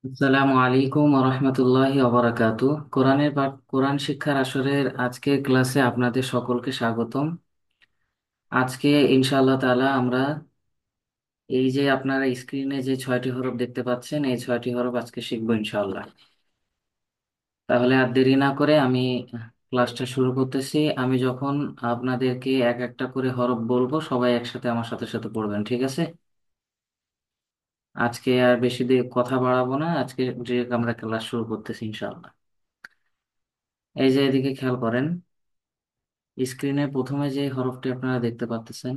আসসালামু আলাইকুম ওরহমতুল্লাহি ওবারাকাতু। কোরআন শিক্ষার আসরের আজকের ক্লাসে আপনাদের সকলকে স্বাগতম। আজকে ইনশাআল্লাহ তাআলা আমরা এই যে আপনারা স্ক্রিনে যে 6টি হরফ দেখতে পাচ্ছেন, এই 6টি হরফ আজকে শিখবো ইনশাআল্লাহ। তাহলে আর দেরি না করে আমি ক্লাসটা শুরু করতেছি। আমি যখন আপনাদেরকে এক একটা করে হরফ বলবো, সবাই একসাথে আমার সাথে সাথে পড়বেন, ঠিক আছে? আজকে আর বেশি দিয়ে কথা বাড়াবো না, আজকে ডিরেক্ট আমরা ক্লাস শুরু করতেছি ইনশাআল্লাহ। এই যে এদিকে খেয়াল করেন, স্ক্রিনে প্রথমে যে হরফটি আপনারা দেখতে পাচ্ছেন,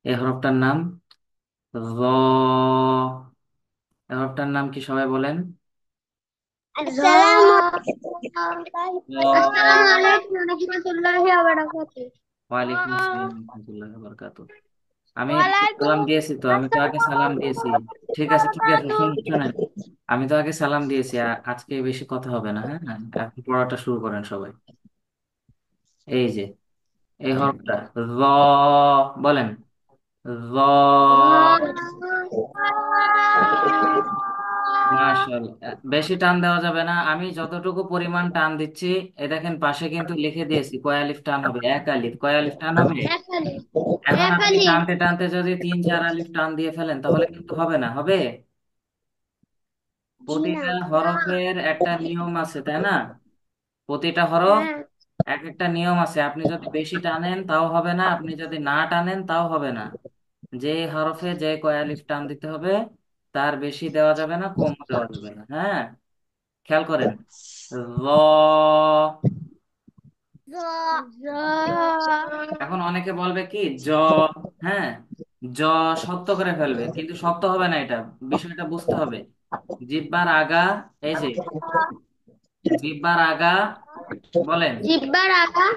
এই হরফটার নাম র। এই হরফটার নাম কি সবাই বলেন? আসসালামু র। আলাইকুম রহমতুল্লাহি ওয়া বারাকাতুহু। ওয়ালাইকুম আসসালাম রহমতুল্লাহ বারাকাতুহু। আমি ওয়ালাইকুম সালাম দিয়েছি তো, আমি তো আগে সালাম দিয়েছি। ঠিক আছে ঠিক আছে, শুনুন শুনেন। আমি তো আগে সালাম দিয়েছি, আজকে বেশি কথা হবে না, হ্যাঁ? এখন পড়াটা শুরু করেন সবাই। এই যে এই হরফটা র, বলেন র। মাশাআল্লাহ, বেশি টান দেওয়া যাবে না, আমি যতটুকু পরিমাণ টান দিচ্ছি। এ দেখেন পাশে কিন্তু লিখে দিয়েছি কয় আলিফ টান হবে, এক আলিফ। কয় আলিফ টান হবে? একালি এখন আপনি একালি টানতে টানতে যদি 3-4 আলিফ টান দিয়ে ফেলেন, তাহলে কিন্তু হবে না, হবে? জি না। প্রতিটা হরফের একটা নিয়ম আছে, তাই না? প্রতিটা হরফ হ্যাঁ, এক একটা নিয়ম আছে। আপনি যদি বেশি টানেন তাও হবে না, আপনি যদি না টানেন তাও হবে না। যে হরফে যে কয় আলিফ টান দিতে হবে, তার বেশি দেওয়া যাবে না, কম দেওয়া যাবে না, হ্যাঁ? খেয়াল করেন, র। জ জ এখন অনেকে বলবে কি জ, হ্যাঁ, জ শক্ত করে ফেলবে, কিন্তু শক্ত হবে না এটা। বিষয়টা বুঝতে হবে। জিহ্বার আগা, এই যে জিহ্বার আগা, বলেন জিব্বার আগা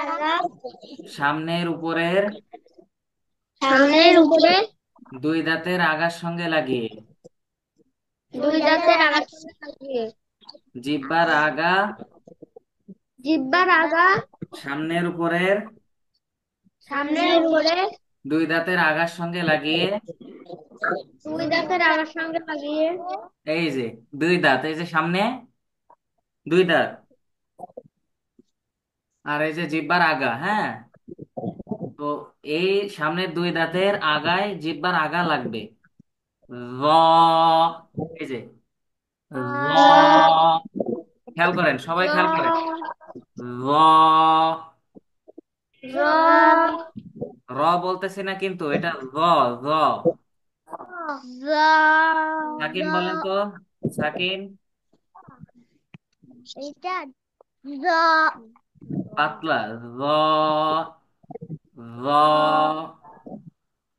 আগা সামনের উপরের সামনের উপরে দুই দাঁতের আগার সঙ্গে লাগিয়ে। দুই দাঁতের আগা লাগিয়ে জিহ্বার আগা জিব্বার আগা সামনের উপরের সামনের উপরে দুই দাঁতের আগার সঙ্গে লাগিয়ে। দুই দাঁতের আগার সঙ্গে লাগিয়ে এই যে দুই দাঁত, এই যে সামনে দুই দাঁত, আর এই যে জিহ্বার আগা, হ্যাঁ। তো এই সামনের দুই দাঁতের আগায় জিহ্বার আগা লাগবে। র, এই যে র। খেয়াল করেন, সবাই খেয়াল করেন। র র। র র বলতেছি না কিন্তু, এটা র। র। জ সাকিন বলেন তো, সাকিন। এটা জ পাতলা র। র।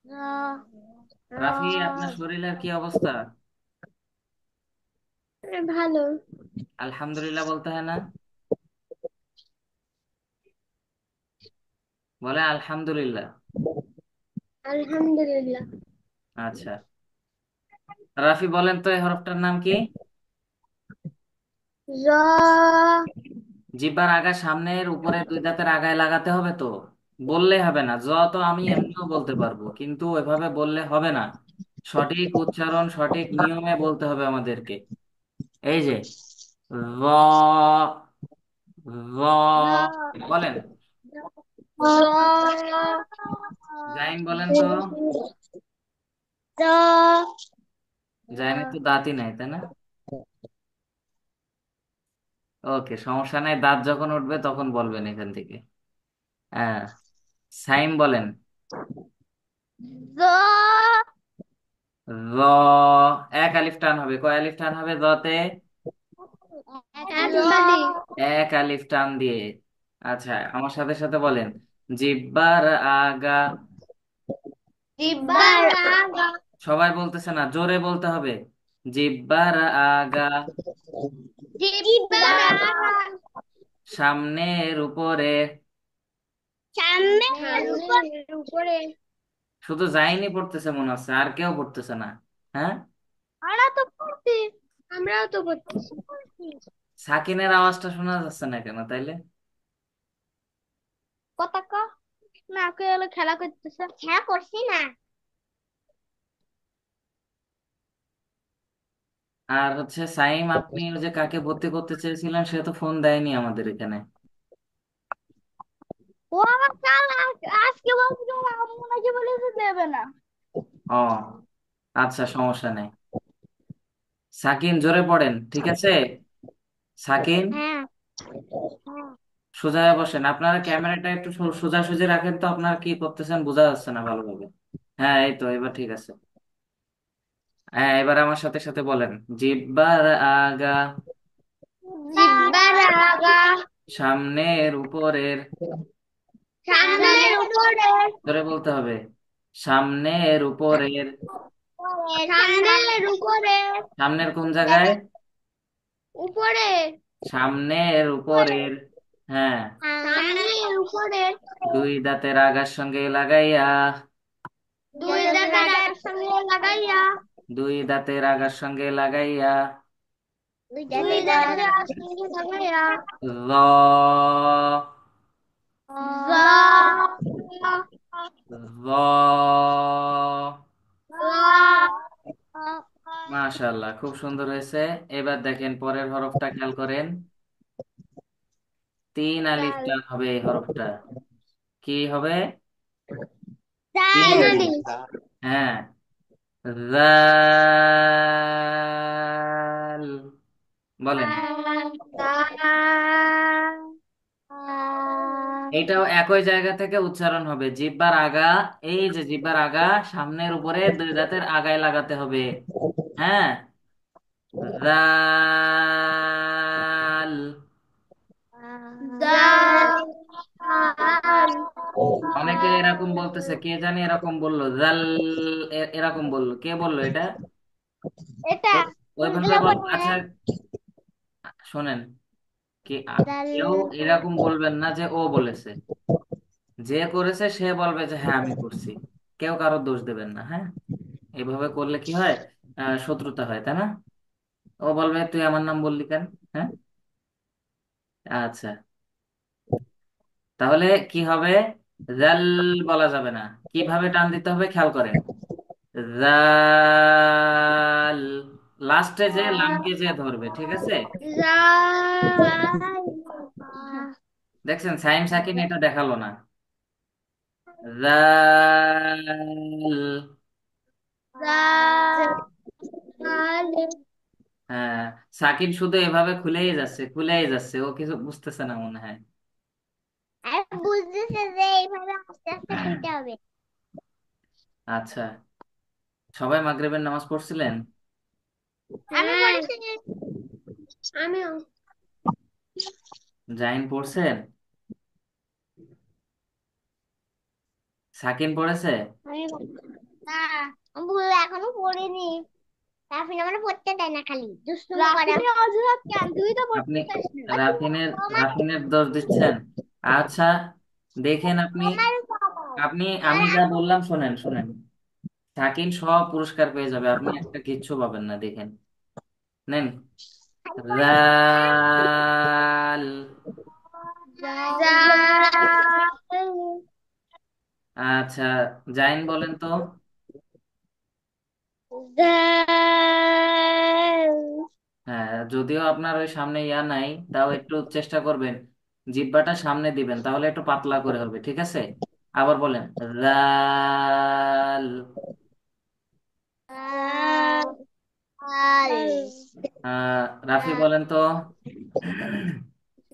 র রাফি, আপনার র শরীরের কি অবস্থা? ভালো। আলহামদুলিল্লাহ বলতে হয় না? বলে আলহামদুলিল্লাহ। আলহামদুলিল্লাহ। আচ্ছা, রাফি বলেন তো এই হরফটার নাম কি? জ জিহ্বার আগা সামনের উপরে দুই দাঁতের আগায় লাগাতে হবে তো। বললে হবে না, জ তো আমি এমনিও বলতে পারবো, কিন্তু এভাবে বললে হবে না। সঠিক উচ্চারণ সঠিক নিয়মে বলতে হবে আমাদেরকে। এই যে র। র র, বলেন। জ জাইন বলেন তো। জ জাইনের তো দাঁতই নাই, তাই না? ওকে, সমস্যা নাই, দাঁত যখন উঠবে তখন বলবেন এখান থেকে। হ্যাঁ, সাইম বলেন। জ র। এক আলিফ টান হবে, কয় আলিফ টান হবে রতে? এককালি এক আলিফ টান দিয়ে। আচ্ছা, আমার সাথে সাথে বলেন, জিব্বার আগা। জিব্বার আগা সবাই বলতেছে না, জোরে বলতে হবে। জিব্বার আগা জিব্বার আগা সামনের উপরে। সামনের উপরে শুধু জাইনি পড়তেছে মনে হচ্ছে, আর কেউ পড়তেছে না, হ্যাঁ? আমরা তো পড়ছি আমরাও তো পড়তেছি সাকিনের আওয়াজটা শোনা যাচ্ছে না কেন তাইলে? কথা ক না কে হলো খেলা করতেছে খেলা করছি না আর হচ্ছে সাইম, আপনি ওই যে কাকে ভর্তি করতে চেয়েছিলেন সে তো ফোন দেয়নি আমাদের এখানে। ও আমার কাল আজকে বলছিল আম্মু নাকি বলেছে দেবে না। ও আচ্ছা, সমস্যা নেই। সাকিন, জোরে পড়েন, ঠিক আছে? সাকিন, হ্যাঁ। হ্যাঁ। সোজা হয়ে বসেন। আপনারা ক্যামেরাটা একটু সোজাসুজি রাখেন তো, আপনারা কি করতেছেন বোঝা যাচ্ছে না ভালোভাবে। হ্যাঁ, এই তো এবার ঠিক আছে। হ্যাঁ, এবার আমার সাথে সাথে বলেন। জিব্বার আগা, জিব্বার আগা, সামনের উপরের, সামনের উপরে, ধরে বলতে হবে, সামনের উপরের। সামনের উপরে, সামনের কোন জায়গায়? উপরে, সামনের উপরের। হ্যাঁ। সামনের উপরে, দুই দাঁতের আগার সঙ্গে লাগাইয়া, দুই দাঁতের সঙ্গে লাগাইয়া, দুই দাঁতের আগার সঙ্গে লাগাইয়া, দুই দাঁতের সঙ্গে লাগাইয়া, ল, জ, ল। ল, মাশাআল্লাহ, খুব সুন্দর হয়েছে। এবার দেখেন পরের হরফটা, খেয়াল করেন। তিন আলিফ দাল, টান হবে এই হরফটা। কি হবে? তিন দাল, আলিফ। হ্যাঁ। দাল। বলেন। এইটাও একই জায়গা থেকে উচ্চারণ হবে, জিহ্বার আগা। এই যে জিহ্বার আগা, সামনের উপরে দুই দাঁতের আগায় লাগাতে হবে। হ্যাঁ। দাল। দাল, অনেকে এরকম বলতেছে, কে জানি এরকম বললো, জাল। এরকম বললো, কে বললো এটা? এটা ওইভাবে বুঝলে বল, পড়ে আচ্ছা। শোনেন, দাল, কেউ এরকম বলবেন না যে ও বলেছে। যে করেছে সে বলবে যে হ্যাঁ আমি করছি। কেউ কারো দোষ দেবেন না, হ্যাঁ। এইভাবে করলে কি হয়? শত্রুতা হয়, তাই না? ও বলবে তুই আমার নাম বললি কেন? হ্যাঁ। আচ্ছা, তাহলে কি হবে? জাল বলা যাবে না। কিভাবে টান দিতে হবে খেয়াল করেন। জাল, লাস্টে যে লামকে যে ধরবে, ঠিক আছে? জাল, দেখছেন, সাইন সাকিন এটা দেখালো না। জাল। জাল। হ্যাঁ, সাকিব শুধু এভাবে খুলেই যাচ্ছে, খুলেই যাচ্ছে, ও কিছু বুঝতেছে না মনে হয়। আর বুঝতেছে যে এইভাবে আস্তে আস্তে খুলতে হবে। আচ্ছা, সবাই মাগরিবের নামাজ পড়ছিলেন? আমি পড়েছি। আমিও। জাহিন পড়ছেন? সাকিন পড়েছে? আমি না, আমি এখনো পড়িনি। রাফিন আমার পড়তে দেয় না, খালি দুষ্টুমি করে। রাফিনের অজুহাত কেন? তুই তো পড়তে আপনি চাস না। রাফিনের তোমার রাফিনের দোষ দিচ্ছেন? আচ্ছা, দেখেন আপনি, তোমার বাবা। আপনি আর আমি যা বললাম শোনেন, শোনেন। সাকিন সব পুরস্কার পেয়ে যাবে, আপনি একটা কিচ্ছু পাবেন না, দেখেন। নেন। খালি পড়ে। রাল। জাল, আচ্ছা, জাইন বলেন তো। জাল, হ্যাঁ, যদিও আপনার ওই সামনে ইয়া নাই, তাও একটু চেষ্টা করবেন। জিহ্বাটা সামনে দিবেন, তাহলে একটু পাতলা করে হবে, ঠিক আছে? আবার বলেন। রাল। রাফি জাল, বলেন তো।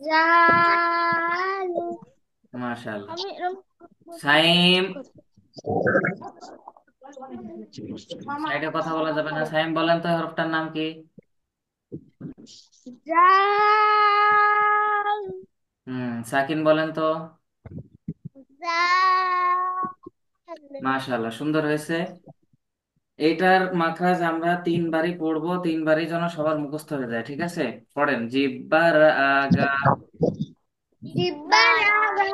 জাল। মাশাআল্লাহ। আমি সাইম, মামা সাইডে কথা বলা যাবে না। সাইম বলেন তো এই হরফটার নাম কি? জাল, সাকিন বলেন তো। জাল। মাশাআল্লাহ, সুন্দর হয়েছে। এইটার মাখরাজ আমরা তিনবারই পড়বো, তিনবারই যেন সবার মুখস্থ হয়ে যায়, ঠিক আছে? পড়েন। জিব্বার আগা, জিব্বার আগা,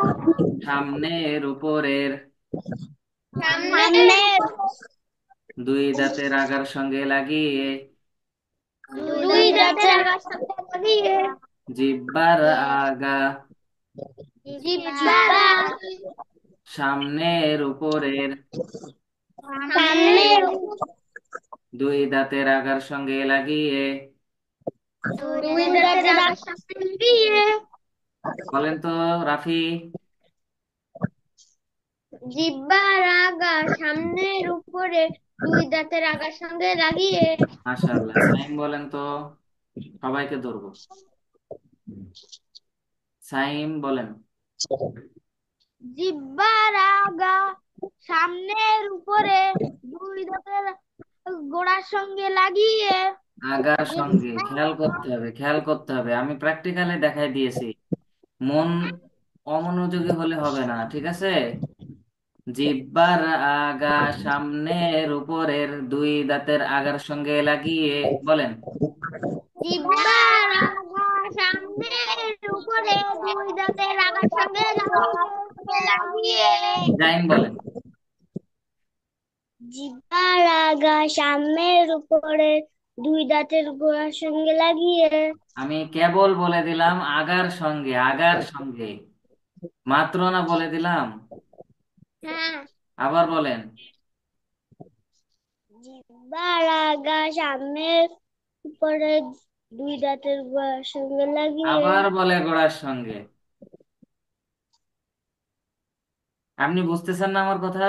সামনের উপরের, সামনে, দুই দাঁতের আগার সঙ্গে লাগিয়ে, দুই দাঁতের আগার সাথে লাগিয়ে, জিব্বার আগা, জিব্বার আগা, সামনের উপরের, সামনে, দুই দাঁতের আগার সঙ্গে লাগিয়ে। দুই দাঁতের আগা সামনে দিয়ে। বলেন তো রাফি। জিহ্বার আগা সামনের উপরে দুই দাঁতের আগার সঙ্গে লাগিয়ে। মাশাআল্লাহ, সাইম বলেন তো। সবাইকে ধরবো। সাইম বলেন। জিহ্বার আগা সামনের উপরে দুই দাঁতের গোড়ার সঙ্গে লাগিয়ে। আগার সঙ্গে জিহ্বা খেয়াল করতে হবে, খেয়াল করতে হবে, আমি প্র্যাকটিক্যালি দেখাই দিয়েছি। মন অমনোযোগী হলে হবে না, ঠিক আছে? জিহ্বার আগা সামনের উপরের দুই দাঁতের আগার সঙ্গে লাগিয়ে। বলেন। জিহ্বার আগা সামনের উপরে দুই দাঁতের আগার সঙ্গে লাগিয়ে। জাইম বলেন। জিহ্বার আগা সামনের উপরে দুই দাঁতের গোড়ার সঙ্গে লাগিয়ে। আমি কেবল বলে দিলাম আগার সঙ্গে, আগার সঙ্গে, মাত্র না বলে দিলাম। হ্যাঁ। আবার বলেন। জিহ্বার আগা সামনের উপরে দুই দাঁতের গোড়ার সঙ্গে লাগিয়ে। আবার বলে গোড়ার সঙ্গে। আপনি বুঝতেছেন না আমার কথা?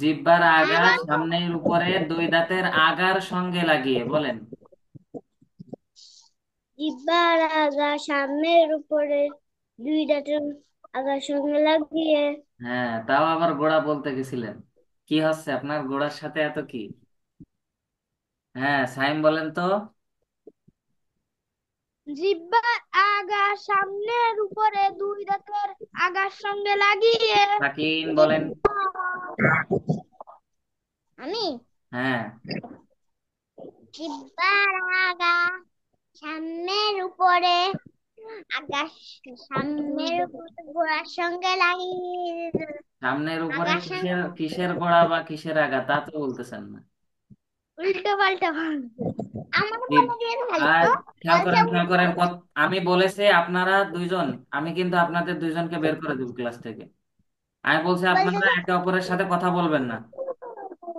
জিহ্বার আগা সামনের উপরে দুই দাঁতের আগার সঙ্গে লাগিয়ে। বলেন। জিহ্বার আগা সামনের উপরে দুই দাঁতের আগার সঙ্গে লাগিয়ে। হ্যাঁ, তাও আবার গোড়া বলতে গেছিলেন। কি হচ্ছে আপনার গোড়ার সাথে এত কি? হ্যাঁ, সাইম বলেন তো। জিহ্বার আগা সামনের উপরে দুই দাঁতের আগার সঙ্গে লাগিয়ে। সাকিন বলেন। জিহ্বার আমি হ্যাঁ। জিহ্বার আগা সামনের উপরে আগার সামনের উপরে গোড়ার সঙ্গে লাগিয়ে। সামনের উপরে আগার সঙ্গে কিসের কিসের গোড়া বা কিসের আগা তা তো বলতেছেন না। উল্টো পাল্টা ভাঙ আমাকে জিভ বলে দিয়ে খালি আর তো খেয়াল করেন, খেয়াল করেন, আমি বলেছি আপনারা দুইজন, আমি কিন্তু আপনাদের দুইজনকে বের করে দেবো ক্লাস থেকে। আমি বলছি বলছে আপনারা যে একে অপরের সাথে কথা বলবেন না।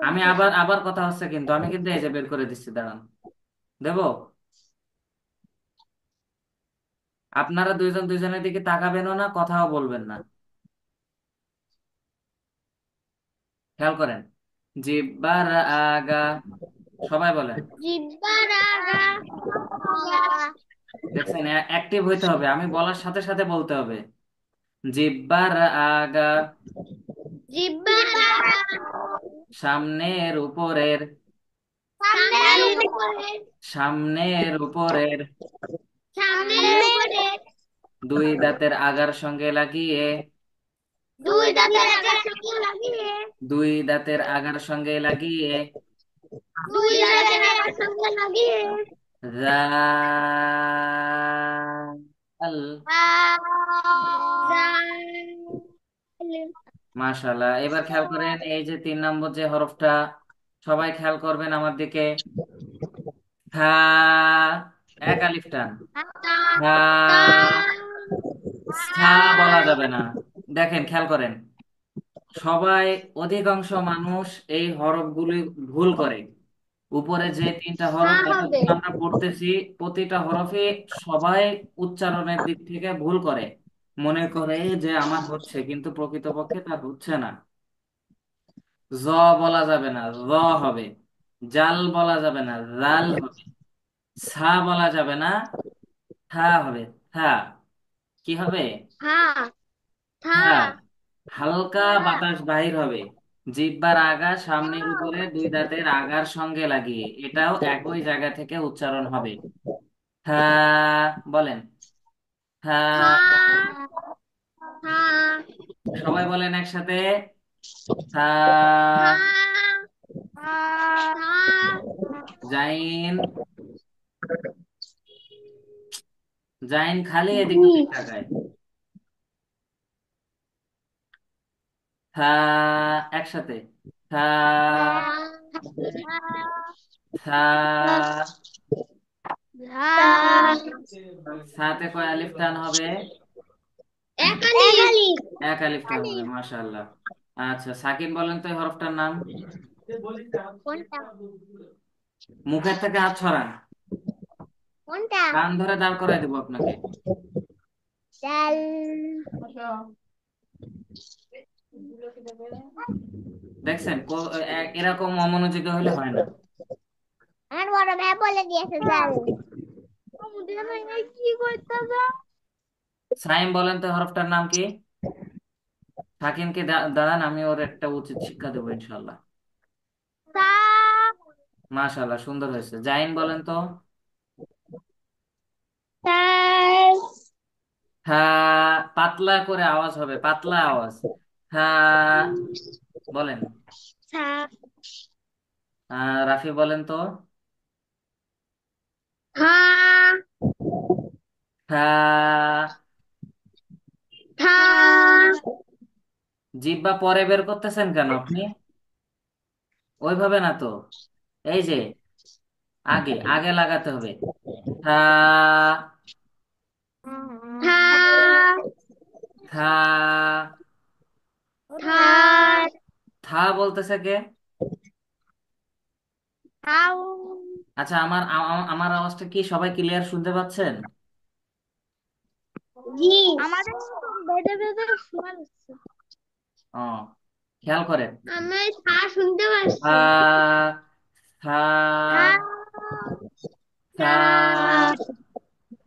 আমি আবার আবার কথা হচ্ছে, কিন্তু আমি কিন্তু এই যে বের করে দিচ্ছি, দাঁড়ান। দেবো? আপনারা দুইজন দুইজনের দিকে তাকাবেনও না, কথাও বলবেন না। খেয়াল করেন। জিব্বার আগা। সবাই বলেন। জিহ্বার আগা দেখছেন, অ্যাক্টিভ হইতে হবে, আমি বলার সাথে সাথে বলতে হবে। জিব্বার আগা জিহ্বার আগা সামনের উপরের, সামনের উপরে সামনের উপরের সামনের উপরে দুই দাঁতের আগার সঙ্গে লাগিয়ে। দুই দাঁতের আগার সঙ্গে লাগিয়ে। দুই দাঁতের আগার সঙ্গে লাগিয়ে। দুই দাঁতের আগার সঙ্গে লাগিয়ে। জাল। মাশাআল্লাহ, এবার খেয়াল করেন এই যে 3 নম্বর যে হরফটা, সবাই খেয়াল করবেন আমার দিকে। হা। এক আলিফ টান। হা। সা বলা যাবে না। দেখেন, খেয়াল করেন, সবাই, অধিকাংশ মানুষ এই হরফগুলি ভুল করে। উপরে যে 3টা হরফ হবে এতক্ষণ আমরা পড়তেছি, প্রতিটা হরফে সবাই উচ্চারণের দিক থেকে ভুল করে, মনে করে যে আমার হচ্ছে, কিন্তু প্রকৃতপক্ষে তার হচ্ছে না। জ বলা যাবে না, র হবে। জাল বলা যাবে না, জাল হবে। সা বলা যাবে না, থা হবে। থা। কি হবে? থা থা থা। হালকা বাতাস বাহির হবে জিহ্বার আগা সামনের উপরে দুই দাঁতের আগার সঙ্গে লাগিয়ে, এটাও একই জায়গা থেকে উচ্চারণ হবে। থা। বলেন। থা থা। থা সবাই বলেন একসাথে। থা। থা থা জাইন। জাইন খালি এদিক ওদিক তাকায়। থা। একসাথে। থা। থা। সাথে কয় আলিফ টান হবে? একালি এক আলিফ টান হবে, মাশাআল্লাহ। আচ্ছা, সাকিন বলেন তো এই হরফটার নাম। কোনটা? মুখের থেকে হাত সরান। কোনটা? কান ধরে দাঁড় করাই দেবো আপনাকে। ডাল। দেখছেন এরকম অমনোযোগী হলে হয় না। আমার বড় ভাই বলে দিয়েছে ডাল। কি করতে যাও? সাইম বলেন তো হরফটার নাম কি? সাকিনকে দাঁড়ান, আমি ওর একটা উচিত শিক্ষা দেবো ইনশাল্লাহ। তা। মাশাআল্লাহ, সুন্দর হয়েছে। জাইন বলেন তো। তার। হ্যাঁ, পাতলা করে আওয়াজ হবে, পাতলা আওয়াজ। হ্যাঁ বলেন। সা। রাফি বলেন তো। থা। হ্যাঁ। থা। জিহ্বা পরে বের করতেছেন কেন আপনি? ওইভাবে না তো, এই যে আগে আগে লাগাতে হবে। হ্যাঁ। থা। থা। থার। থা বলতেছে কে? থাউ। আচ্ছা, আমার আওয়াজটা কি সবাই ক্লিয়ার শুনতে পাচ্ছেন? জি। আমাদের তো বেঁধে বেঁধে শোনা যাচ্ছে। ও, খেয়াল করেন। আমি থা শুনতে থা। পাচ্ছি। থা। থা। থা।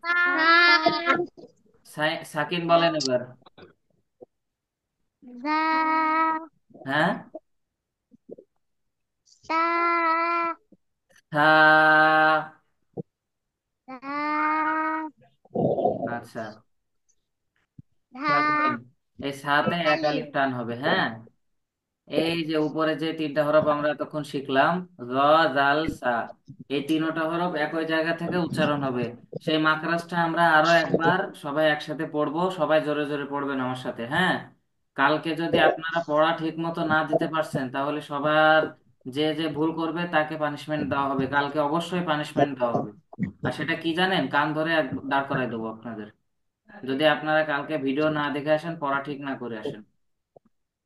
থা। থা। সাকিন বলেন এবার। দা। হ্যাঁ। তা। থা। দা। আচ্ছা, ধা। খেয়াল করেন। এই সাথে এক তালি। আলিফ টান হবে, হ্যাঁ। এই যে উপরে যে তিনটা হরফ আমরা এতক্ষণ শিখলাম, র, জাল, সা, এই তিনটা হরফ একই জায়গা থেকে উচ্চারণ হবে। সেই মাকরাজটা আমরা আরো একবার সবাই একসাথে পড়বো, সবাই জোরে জোরে পড়বেন আমার সাথে, হ্যাঁ। কালকে যদি আপনারা পড়া ঠিক মতো না দিতে পারছেন, তাহলে সবার যে যে ভুল করবে তাকে পানিশমেন্ট দেওয়া হবে, কালকে অবশ্যই পানিশমেন্ট দেওয়া হবে। আর সেটা কি জানেন? কান ধরে দাঁড় করাই দেবো আপনাদের, যদি আপনারা কালকে ভিডিও না দেখে আসেন, পড়া ঠিক না করে আসেন।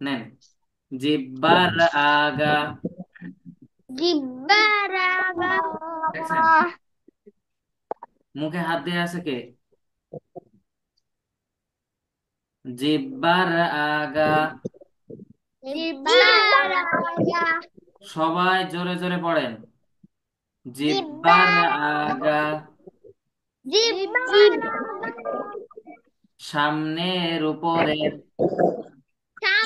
নেন। জিব্বার আগা। জিব্বারাবা। দেখছেন মুখে হাত দিয়ে আছে কে? জিব্বার আগা। জিব্বারাবা। সবাই জোরে জোরে পড়েন। জিব্বার জিব্বারাবা। আগা। জিব্বারাবা। সামনের উপরের।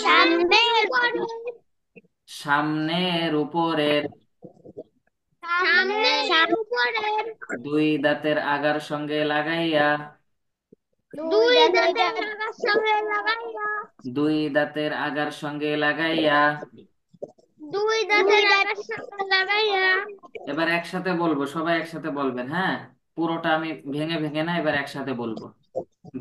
সামনের উপরে। সামনের উপরের। সামনের উপরে। দুই দাঁতের আগার সঙ্গে লাগাইয়া। দুই দাঁতের নাগার সঙ্গে লাগাইয়া। দুই দাঁতের আগার সঙ্গে লাগাইয়া। দুই দাঁতের নাগার সঙ্গে লাগাইয়া। এবার একসাথে বলবো, সবাই একসাথে বলবেন, হ্যাঁ। পুরোটা আমি ভেঙে ভেঙে না, এবার একসাথে বলবো।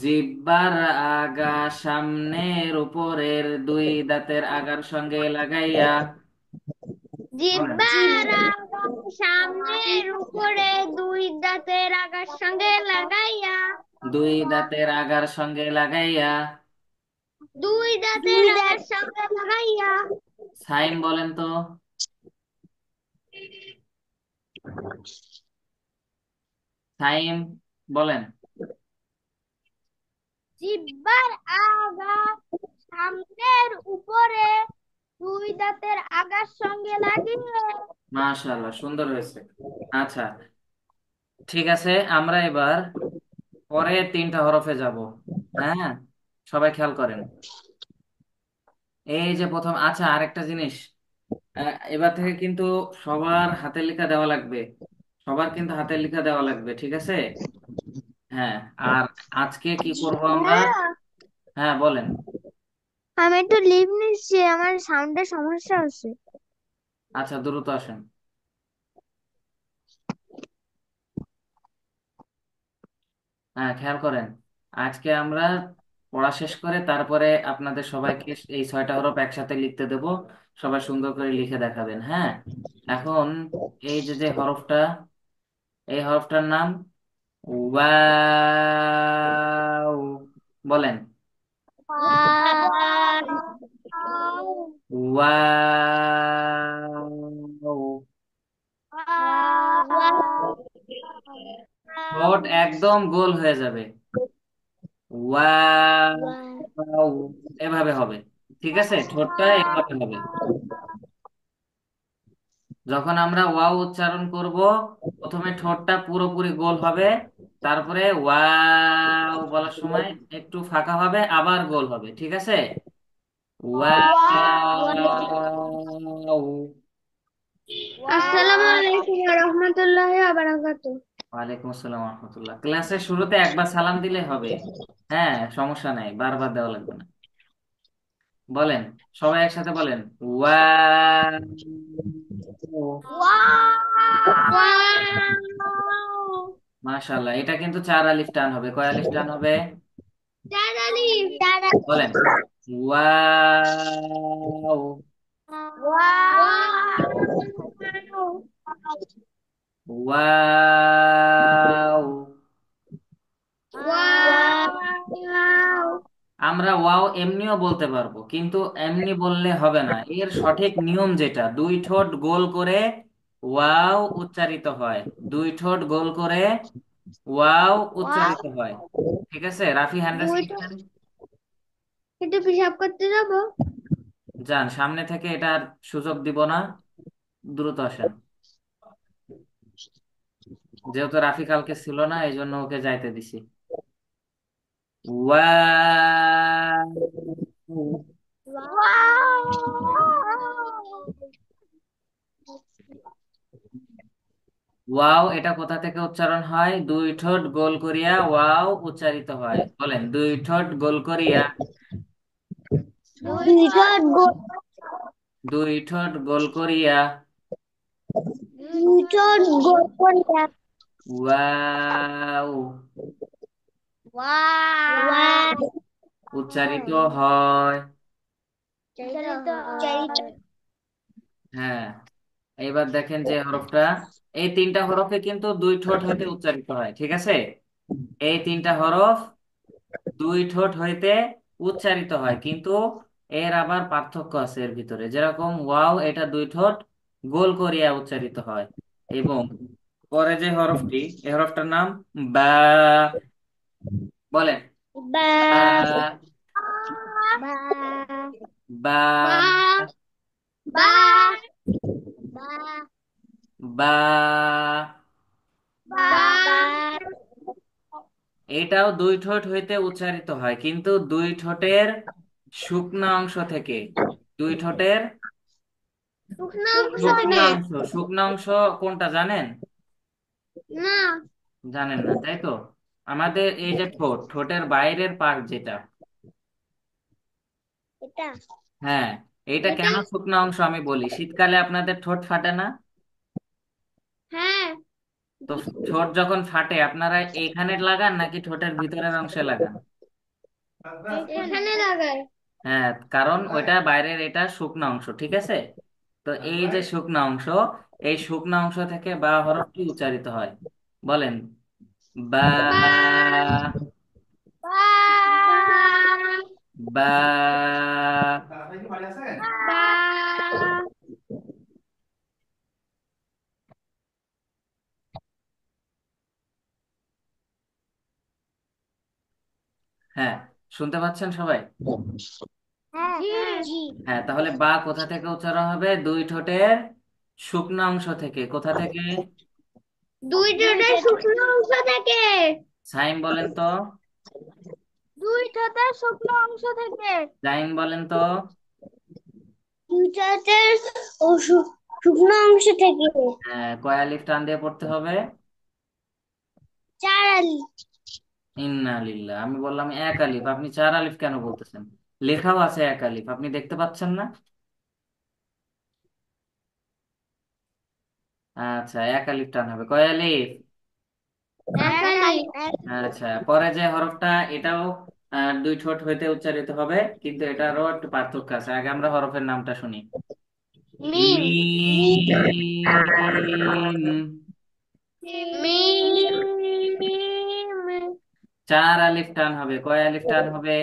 জিহ্বার আগা সামনের উপরের দুই দাঁতের আগার সঙ্গে লাগাইয়া। বলেন। জিহ্বার আগা সামনের উপরে দুই দাঁতের আগার সঙ্গে লাগাইয়া। দুই দাঁতের আগার সঙ্গে লাগাইয়া। দুই দাঁতের আগার সঙ্গে লাগাইয়া। সাইম বলেন তো। সাইম বলেন। জিহ্বার আগা সামনের উপরে দুই দাঁতের আগার সঙ্গে লাগিয়ে। মাশাআল্লাহ, সুন্দর হয়েছে। আচ্ছা, ঠিক আছে, আমরা এবার পরে তিনটা হরফে যাব, হ্যাঁ। সবাই খেয়াল করেন। এই যে প্রথম, আচ্ছা আরেকটা জিনিস, এবার থেকে কিন্তু সবার হাতের লেখা দেওয়া লাগবে, সবার কিন্তু হাতের লেখা দেওয়া লাগবে, ঠিক আছে? হ্যাঁ। আর আজকে কি করব আমরা? ভাইয়া, হ্যাঁ বলেন। আমি একটু লিভ নিচ্ছি, আমার সাউন্ডের সমস্যা হচ্ছে। আচ্ছা, দ্রুত আসেন। হ্যাঁ, খেয়াল করেন। আজকে আমরা পড়া শেষ করে তারপরে আপনাদের সবাইকে এই ছয়টা হরফ একসাথে লিখতে দেব, সবাই সুন্দর করে লিখে দেখাবেন, হ্যাঁ। এখন এই যে যে হরফটা, এই হরফটার নাম ওয়াও। বলেন। ওয়াও। ঠোঁট একদম গোল হয়ে যাবে। ওয়াও, এভাবে হবে। ঠিক আছে, ঠোঁটটা এভাবে হবে। যখন আমরা ওয়াও উচ্চারণ করব, প্রথমে ঠোঁটটা পুরোপুরি গোল হবে, তারপরে ওয়াও বলার সময় একটু ফাঁকা হবে, আবার গোল হবে। ঠিক আছে, ওয়াও। আসসালামু আলাইকুম ওয়া রাহমাতুল্লাহি ওয়া বারাকাতুহু। ওয়ালাইকুম আসসালাম রহমতুল্লাহ। ক্লাসের শুরুতে একবার সালাম দিলে হবে। হ্যাঁ, সমস্যা নাই, বারবার দেওয়া লাগবে না। বলেন, সবাই একসাথে বলেন, ওয়াও। ওয়াও। মাশাআল্লাহ, এটা কিন্তু 4 আলিফ টান হবে। কয় আলিফ টান হবে? তাড়াতাড়ি। বলেন, ওয়াও। ওয়াও। ওয়াও। ওয়াও। আমরা ওয়াও এমনিও বলতে পারবো, কিন্তু এমনি বললে হবে না। এর সঠিক নিয়ম যেটা, দুই ঠোঁট গোল করে ওয়াও উচ্চারিত হয়। দুই ঠোঁট গোল করে ওয়াও উচ্চারিত হয়। ঠিক আছে, রাফি হ্যান্ড রেস দুইটা করছেন। একটু পিসাব করতে যাবো। যান, সামনে থেকে এটার সুযোগ দিব না, দ্রুত আসেন। যেহেতু রাফি কালকে ছিল না, এই জন্য ওকে যাইতে দিছি। ওয়াও। ওয়াও এটা কোথা থেকে উচ্চারণ হয়? দুই ঠোঁট গোল করিয়া ওয়াও উচ্চারিত হয়। বলেন, দুই ঠোঁট গোল করিয়া। দুইটা গোল। দুই ঠোঁট গোল করিয়া দুইটা গোল করিয়া। Wow wow. উচ্চারিত হয়। চারিটা। হ্যাঁ, এইবার দেখেন যে হরফটা, এই 3টা হরফে কিন্তু দুই ঠোঁট হইতে উচ্চারিত হয়। ঠিক আছে, এই 3টা হরফ দুই ঠোঁট হইতে উচ্চারিত হয়, কিন্তু এর আবার পার্থক্য আছে এর ভিতরে। যেরকম ওয়াও, এটা দুই ঠোঁট গোল করিয়া উচ্চারিত হয়। এবং পরে যে হরফটি, এই হরফটার নাম বা। বলেন, বা। বা। বা। বা। বা। বা। বা। বা। বা। এটাও দুই ঠোঁট হইতে উচ্চারিত হয়, কিন্তু দুই ঠোঁটের শুকনা অংশ থেকে। দুই ঠোঁটের শুকনো অংশ শুকনা থেকে। অংশ। শুকনা অংশ কোনটা জানেন? না। জানেন না, তাই তো। আমাদের এই যে ঠোঁট, ঠোঁটের বাইরের পার্ট যেটা, এটা। হ্যাঁ, এইটা এটা। কেন শুকনা অংশ আমি বলি। শীতকালে আপনাদের ঠোঁট ফাটে না? হ্যাঁ। তো ঠোঁট যখন ফাটে, আপনারা এইখানে লাগান নাকি ঠোঁটের ভিতরের অংশে লাগান? এখানে লাগাই। হ্যাঁ, কারণ ওইটা বাইরের, এটা শুকনা অংশ। ঠিক আছে, তো এই যে শুকনা অংশ, এই শুকনা অংশ থেকে বা হরফটি উচ্চারিত হয়। বলেন, বা। বা। বা। বা। বা। হ্যাঁ, শুনতে পাচ্ছেন সবাই? হ্যাঁ। জি। হ্যাঁ, তাহলে বা কোথা থেকে উচ্চারণ হবে? দুই ঠোঁটের শুকনো অংশ থেকে। কোথা থেকে? দুইটাতে শুকনো অংশ থেকে। সাইম বলেন তো। দুইটাতে শুকনো অংশ থেকে। জাইম বলেন তো। দুইটাতে শুকনো অংশ থেকে। হ্যাঁ, কয় আলিফ টান দিয়ে পড়তে হবে? চার আলি। ইন্না লিল্লাহ। আমি বললাম 1 আলিফ, আপনি 4 আলিফ কেন বলতেছেন? লেখাও আছে 1 আলিফ, আপনি দেখতে পাচ্ছেন না? আচ্ছা, 1 আলিফ টান হবে। কয় আলিফ? এক আলি। আচ্ছা, পরে যে হরফটা, এটাও দুই ঠোঁট হইতে উচ্চারিত হবে, কিন্তু এটারও একটু পার্থক্য আছে। আগে আমরা হরফের নামটা শুনি। মিম। মিম। মিম। 4 আলিফ টান হবে। কয় আলিফ টান হবে?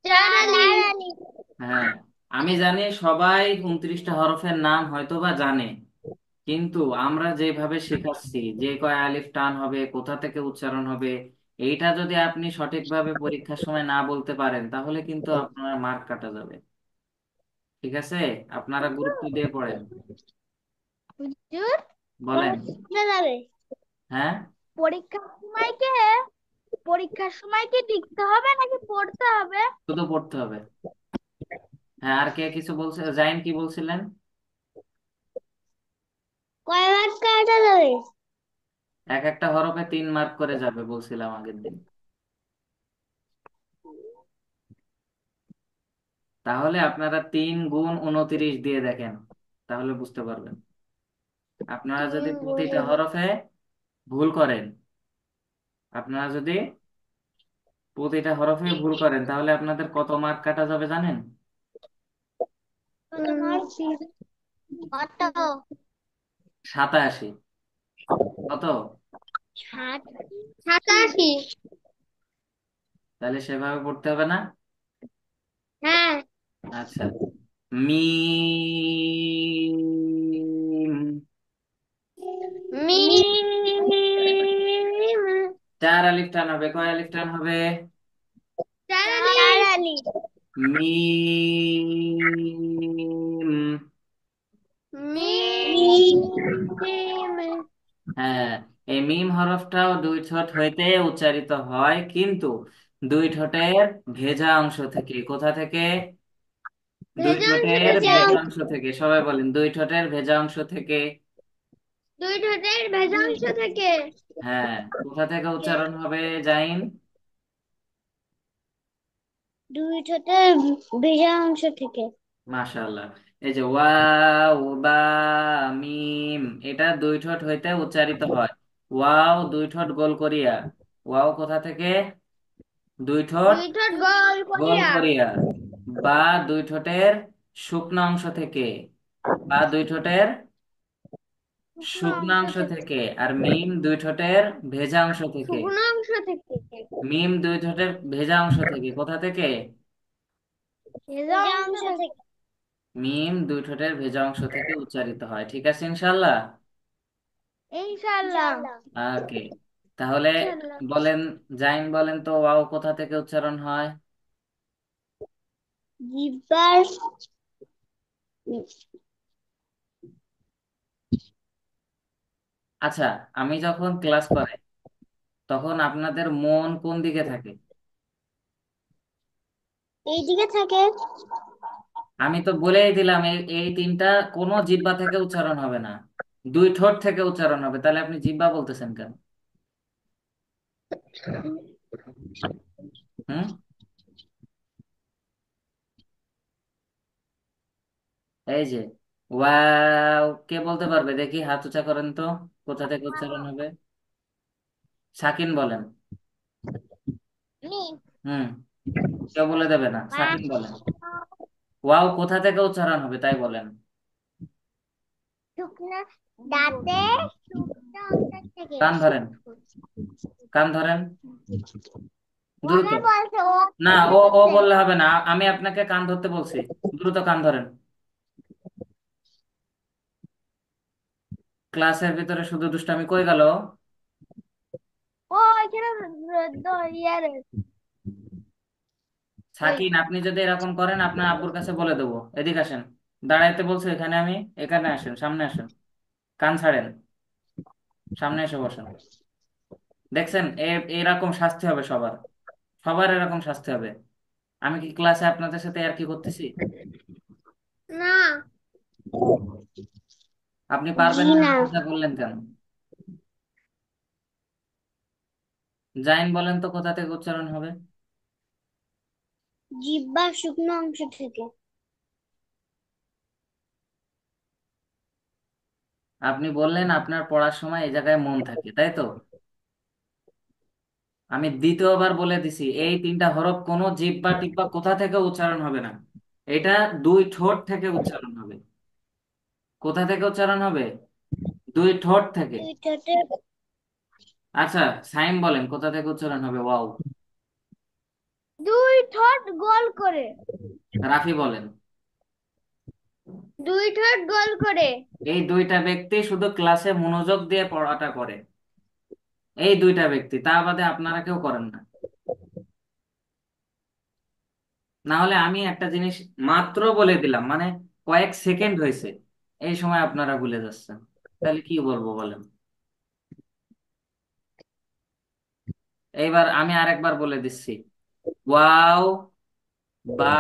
চার আলি। হ্যাঁ, আমি জানি সবাই 29টা হরফের নাম হয়তো বা জানে, কিন্তু আমরা যেভাবে শেখাচ্ছি, যে কয় আলিফ টান হবে, কোথা থেকে উচ্চারণ হবে, এইটা যদি আপনি সঠিকভাবে পরীক্ষার সময় না বলতে পারেন তাহলে কিন্তু আপনার মার্ক কাটা যাবে। ঠিক আছে, আপনারা গুরুত্ব দিয়ে পড়েন। হুজুর, বলেন। যাবে হ্যাঁ, পরীক্ষার সময় কি পরীক্ষার সময় কি লিখতে হবে নাকি পড়তে হবে? শুধু পড়তে হবে। হ্যাঁ, আর কে কিছু বলছে? জাইন কি বলছিলেন? কয়বার কাটা যাবে? এক একটা হরফে 3 মার্ক করে যাবে বলছিলাম আগের দিন। তাহলে আপনারা 3 গুণ 29 দিয়ে দেখেন, তাহলে বুঝতে পারবেন। আপনারা তিন যদি গুণে প্রতিটা হরফে ভুল করেন, আপনারা যদি প্রতিটা হরফে ভুল করেন তাহলে আপনাদের কত মার্ক কাটা যাবে জানেন? কত? 87। কত? ষাট, 87। তাহলে সেভাবে পড়তে হবে না? হ্যাঁ। আচ্ছা। মিম। মিম। 4 আলিফ টান হবে, কয় আলিফ টান হবে? চারালি। মিম। মিম। হ্যাঁ, এই মিম হরফটাও 2 ঠোঁট হইতে উচ্চারিত হয়, কিন্তু 2 ঠোঁটের ভেজা অংশ থেকে। কোথা থেকে? দুই ভেজা অংশ ঠোঁটের থেকে। ভেজা অংশ থেকে, সবাই বলেন, 2 ঠোঁটের ভেজা অংশ থেকে। দুই ঠোঁটের ভেজা অংশ থেকে। হ্যাঁ, কোথা থেকে উচ্চারণ হবে জাইন? দুই ঠোঁটের ভেজা অংশ থেকে। মাশাআল্লাহ। এই যে ওয়াও বা মিম, এটা 2 ঠোঁট হইতে উচ্চারিত হয়। ওয়াও 2 ঠোঁট গোল করিয়া। ওয়াও কোথা থেকে? 2 ঠোঁট দুই ঠোঁট গোল গোল করিয়া। করিয়া। বা 2 ঠোঁটের শুকনো অংশ থেকে। বা 2 ঠোঁটের শুকনো শুকনো অংশ অংশ থেকে। থেকে। আর মিম 2 ঠোঁটের ভেজা অংশ থেকে। শুকনো অংশ থেকে। মিম 2 ঠোঁটের ভেজা অংশ থেকে। কোথা থেকে? ভেজা অংশ থেকে। মিম 2 ঠোঁটের ভেজা অংশ থেকে উচ্চারিত হয়। ঠিক আছে, ইনশাল্লাহ। ইনশাআল্লাহ। ওকে, তাহলে ইনশাআল্লাহ। বলেন, জাইন বলেন তো, ওয়াও কোথা থেকে উচ্চারণ হয়? জিহ্বার। আচ্ছা, আমি যখন ক্লাস করাই তখন আপনাদের মন কোন দিকে থাকে? এইদিকে থাকে। আমি তো বলেই দিলাম, এই এই তিনটা কোনো জিহ্বা থেকে উচ্চারণ হবে না, 2 ঠোঁট থেকে উচ্চারণ হবে। তাহলে আপনি জিহ্বা বলতেছেন কেন? হুম। এই যে ওয়াও, কে বলতে পারবে দেখি? হাত উঁচা করেন তো, কোথা থেকে উচ্চারণ হবে? সাকিন বলেন। আমি। হুম, কেউ বলে দেবে না, সাকিন বা- বলেন। ওয়াও কোথা থেকে উচ্চারণ হবে তাই বলেন। শুকনো দাঁতে শুকনো অংশ থেকে। কান ধরেন, কান ধরেন দ্রুত। ওকে বলছে ও। না, ও ও বলছে বললে হবে না, আমি আপনাকে কান ধরতে বলছি। দ্রুত কান ধরেন। ক্লাসের ভিতরে শুধু দুষ্টামি কই গেল? ও এখানে ইয়ার ওই। সাকিন, আপনি যদি এরকম করেন আপনার আব্বুর কাছে বলে দেবো। এদিকে আসেন, দাঁড়াইতে বলছো এখানে আমি। এখানে আসেন, সামনে আসেন। কান ছাড়েন, সামনে এসে বসেন। দেখছেন, এরকম শাস্তি হবে সবার। সবার এরকম শাস্তি হবে। আমি কি ক্লাসে আপনাদের সাথে আর কি করতেছি? না। আপনি জি পারবেন না, না। চিন্তা করলেন কেন? জাইন বলেন তো, কোথা থেকে উচ্চারণ হবে? জিহ্বার শুকনো অংশ থেকে। আপনি বললেন আপনার পড়ার সময় এই জায়গায় মন থাকে, তাই তো? আমি দ্বিতীয়বার বলে দিছি, এই 3টা হরফ কোনো জিহ্বা টিব্বা কোথা থেকে উচ্চারণ হবে না। এটা 2 ঠোঁট থেকে উচ্চারণ হবে। কোথা থেকে উচ্চারণ হবে? 2 ঠোঁট থেকে। দুই ঠোঁটের আচ্ছা, সাইম বলেন, কোথা থেকে উচ্চারণ হবে ওয়াও? দুই ঠোঁট গোল করে। রাফি বলেন। দুই ঠোঁট গোল করে। এই দুইটা ব্যক্তি শুধু ক্লাসে মনোযোগ দিয়ে পড়াটা করে। এই দুইটা ব্যক্তি, তা বাদে আপনারা কেউ করেন না। না হলে আমি একটা জিনিস মাত্র বলে দিলাম, মানে কয়েক সেকেন্ড হয়েছে, এই সময় আপনারা ভুলে যাচ্ছেন, তাহলে কি বলবো বলেন। এইবার আমি আরেকবার বলে দিচ্ছি। ওয়াও, বা,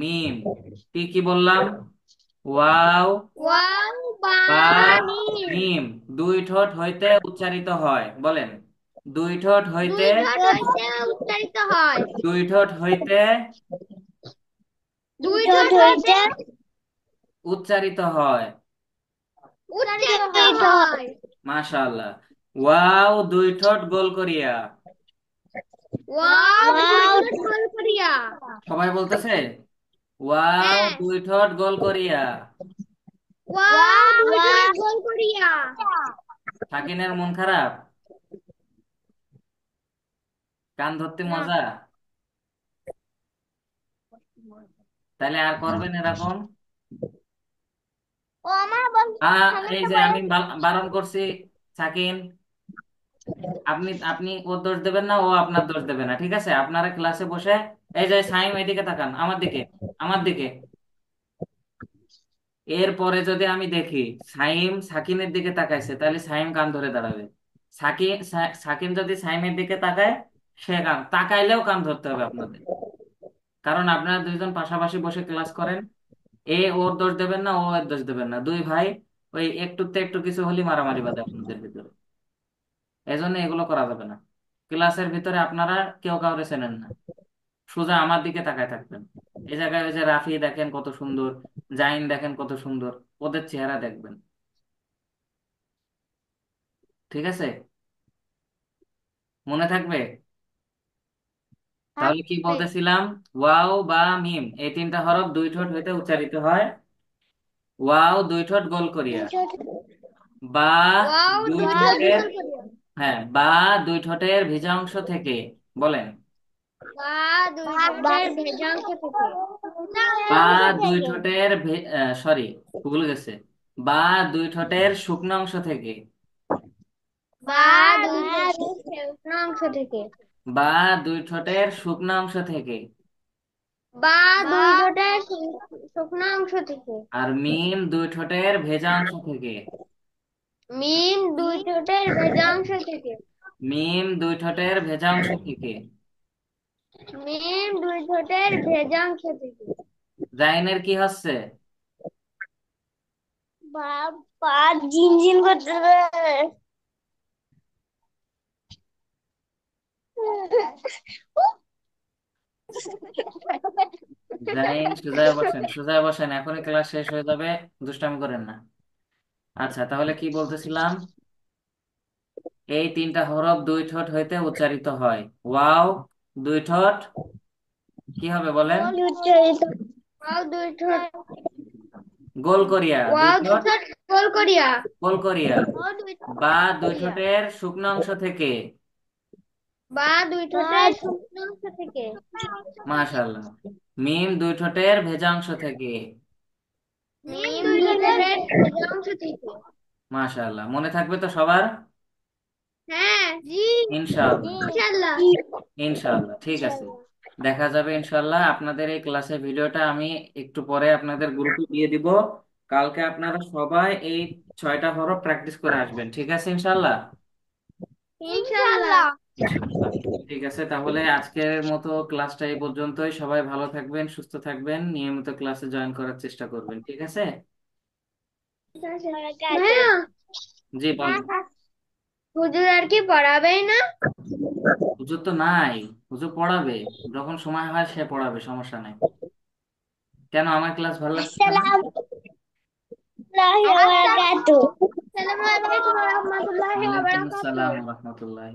মিম। কি কি বললাম? ওয়াও, ওয়াও বা, বানি। মিম দুই ঠোঁট হইতে উচ্চারিত হয়, বলেন। দুই ঠোঁট হইতে, দুই ঠোঁট হইতে উচ্চারিত হয়। দুই ঠোঁট হইতে দুই ঠোঁট হইতে উচ্চারিত হয়। উচ্চারিত হয়। মাশাআল্লাহ। ওয়াও দুই ঠোঁট গোল করিয়া। ওয়াও দুই ঠোঁট গোল করিয়া। সবাই বলতেছে ওয়াও হ্যাঁ। দুই ঠোঁট গোল করিয়া। ওয়াও দুই ঠোঁট গোল করিয়া। সাকিনের মন খারাপ? কান ধরতে না। মজা? তাহলে আর করবেন এরকম? ও আমার বল। এই সামনেটা যে বলো। আমি বারণ করছি, সাকিন, আপনি আপনি ওর দোষ দেবেন না, ও আপনার দোষ দেবে না, ঠিক আছে? আপনারা ক্লাসে বসে, এই যে সাইম এদিকে তাকান, আমার দিকে, আমার দিকে। এরপরে যদি আমি দেখি সাইম সাকিনের দিকে তাকাইছে, তাহলে সাইম কান ধরে দাঁড়াবে। সাকিন যদি সাইমের দিকে তাকায়, সে কান তাকাইলেও কান ধরতে হবে আপনাদের। কারণ আপনারা দুইজন পাশাপাশি বসে ক্লাস করেন। এ ওর দোষ দেবেন না, ও এর দোষ দেবেন না, দুই ভাই ওই একটুতে একটু কিছু হলে মারামারি বাঁধে আপনাদের ভিতরে। এজন্য এগুলো করা যাবে না। ক্লাসের ভিতরে আপনারা কেউ কাউরে চেনেন না, সোজা আমার দিকে তাকায় থাকবেন। এই জায়গায় ওই যে রাফি দেখেন কত সুন্দর, জাইন দেখেন কত সুন্দর, ওদের চেহারা দেখবেন, ঠিক আছে? মনে থাকবে? তাহলে কি থাকবে। বলতেছিলাম? ওয়াও বা মিম এই তিনটা হরফ দুই ঠোঁট হইতে উচ্চারিত হয়। ওয়াও দুই ঠোঁট গোল করিয়া। দুই ঠোঁট। বা ওয়াও দুই দুই ঠোঁট ঠোঁটের, গোল করিয়া। হ্যাঁ, বা দুই ঠোঁটের ভিজাংশ থেকে, বলেন। বা দুই ঠোঁটের ভেজাংশ থেকে। না, বা অংশ দুই থেকে। ঠোঁটের, সরি, ভুল গেছে। বা দুই ঠোঁটের শুকনো অংশ থেকে। বা দুই ঠোঁটের শুকনো অংশ থেকে। বা দুই ঠোঁটের শুকনো অংশ থেকে। বা দুই ঠোঁটের শুকনো অংশ থেকে। আর মিম দুই ঠোঁটের ভেজা অংশ থেকে। মিম দুই ঠোঁটের ভেজাংশ থেকে। মিম দুই ঠোঁটের ভেজা অংশ থেকে। মিম দুই ঠোঁটের ভেজাংশ থেকে। জাইনের কি হচ্ছে? বাবা ঝিনঝিন করতেছে। জাইন সোজায় বসেন, সোজায় বসেন, এখনই ক্লাস শেষ হয়ে যাবে, দুষ্টামি করেন না। আচ্ছা, তাহলে কি বলতেছিলাম? এই তিনটা হরফ দুই ঠোঁট হইতে উচ্চারিত হয়। ওয়াও দুই ঠোঁট কি হবে বলেন? গোল উচ্চারিত। ওয়াও দুই ঠোঁট। গোল করিয়া, দুই ওয়াও দুই ঠোঁট ঠোঁট গোল করিয়া। গোল করিয়া। ওয়াও দুই ঠোঁট বা গোল দুই করিয়া। ঠোঁটের শুকনো অংশ থেকে। বা দুই ঠোঁটের শুকনো অংশ থেকে। মাশাআল্লাহ। মিম দুই ঠোঁটের ভেজা অংশ থেকে। মিম দুই ঠোঁটের ভেজাংশ থেকে। মাশাআল্লাহ, মনে থাকবে তো সবার? হ্যাঁ জি। ইনশাআল্লাহ। ইনশাআল্লাহ। ইনশাআল্লাহ, ঠিক আছে। দেখা যাবে ইনশাআল্লাহ। আপনাদের এই ক্লাসের ভিডিওটা আমি একটু পরে আপনাদের গ্রুপে দিয়ে দিব। কালকে আপনারা সবাই এই 6টা হরফ প্র্যাকটিস করে আসবেন, ঠিক আছে ইনশাআল্লাহ? ইনশাআল্লাহ। ইনশাআল্লাহ। ঠিক আছে, তাহলে আজকের মতো ক্লাসটা এই পর্যন্তই। সবাই ভালো থাকবেন, সুস্থ থাকবেন, নিয়মিত ক্লাসে জয়েন করার চেষ্টা করবেন, ঠিক আছে? ভাইয়া। জি বলেন। হুজুর আর কি পড়াবেই না? হুজুর তো নাই, হুজুর পড়াবে, যখন সময় হয় সে পড়াবে, সমস্যা নাই। কেন, আমার ক্লাস ভালো লাগছে না? আসসালামু আলাইকুম ওয়া বারাকাতুহু। আসসালামু আলাইকুম ওয়া রাহমাতুল্লাহি ওয়া ওয়ালাইকুম বারাকাতুহু। আসসালাম রহমতুল্লাহ।